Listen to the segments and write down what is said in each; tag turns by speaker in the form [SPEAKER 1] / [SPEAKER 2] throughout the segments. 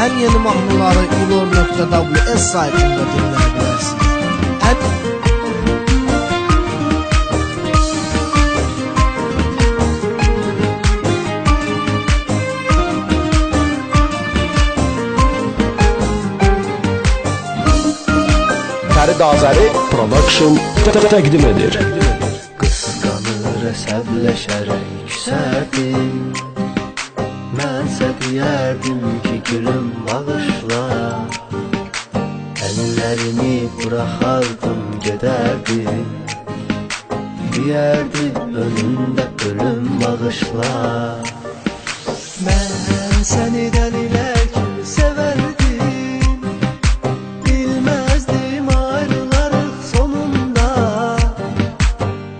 [SPEAKER 1] en yeni mahnıları ilor.ws sayfında dinleyebilirsiniz.
[SPEAKER 2] Fərid Azəri Production təqdim edir.
[SPEAKER 3] Qısqanır əsəbləşərək küsərdim, mənsə deyərdim ki gülüm bağışla. Əllərimi buraxardım gedərdim, deyərdim önündə ölüm bağışla. Mən səni dəlilər kimi sevərdim, bilməzdim ayrılarıq sonunda.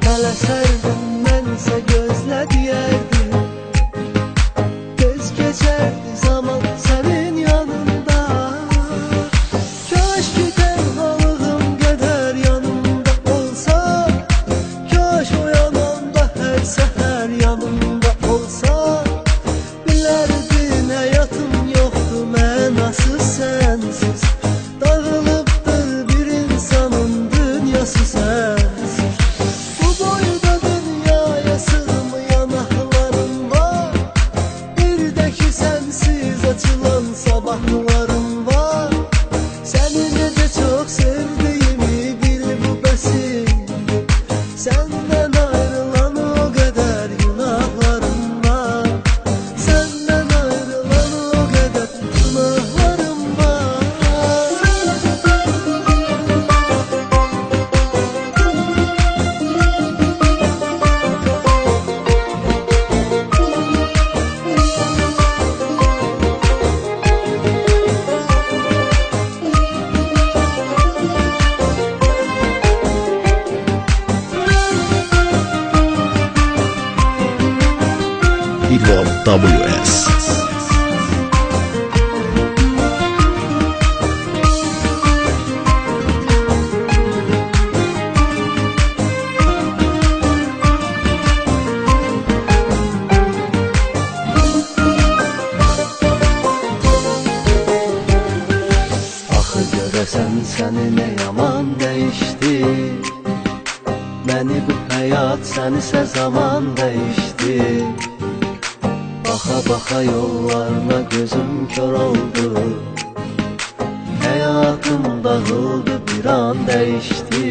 [SPEAKER 3] Tələsərdim mənsə gözlə deyərdim, göz keçərdi zaman sənin yanında. Kaş ki tənhalığım qədər yanımda olsa, kaş o yanımda hər səhər yanımda olsa. Bilərdin həyatım yoxdur mənasız sənsiz, dağılıbdır bir insanın dünyası sənsiz. Bu boyda dünyaya sığmayan ahlarım var, bir də ki sənsiz açılan sabahlarım var. Səni necə çox sevdiyimi bil bu bəsimdir, səndən ayrılan o qədər günahlarım var. Səndən ayrılan o qədər günahlarım var.
[SPEAKER 2] İlor WS.
[SPEAKER 3] Axı görəsən səni nə yaman dəyişdi, məni bu həyat sənisə zaman dəyişdi. Baxa-baxa yollarına gözüm kör oldu, həyatım dağıldı bir an dəyişdi.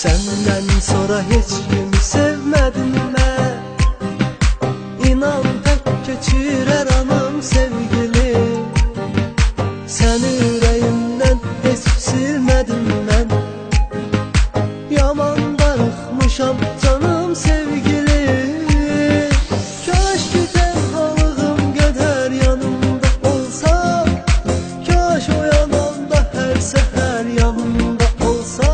[SPEAKER 3] Səndən sonra heç kimi sevmədim mən, İnan tək keçirər anım sevgilim. Səni ürəyimdən heç silmədim mən, yaman darıxmışam canım sevgilim. Kaş ki tənhalığım qədər yanımda olsa, kaş o yanımda hər səhər yanımda olsa.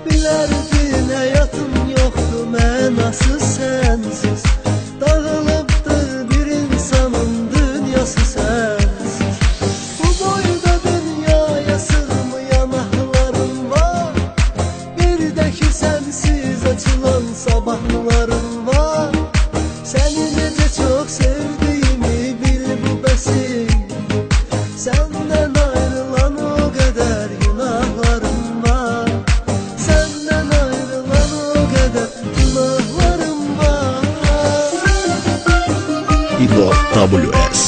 [SPEAKER 3] Bilərdin həyatım yoxdur mənasız sənsiz, dağılıbdır bir insanın dünyası sənsiz. Bu boyda dünyaya sığmayan ahlarım var, bir də ki sənsiz açılan sabahlarım var. Səni necə çox sevdiyimi bil bu bəsimdir, səndən ayrılan o qədər günahlarım var. Səndən ayrılan o qədər günahlarım var.
[SPEAKER 2] İlor WS.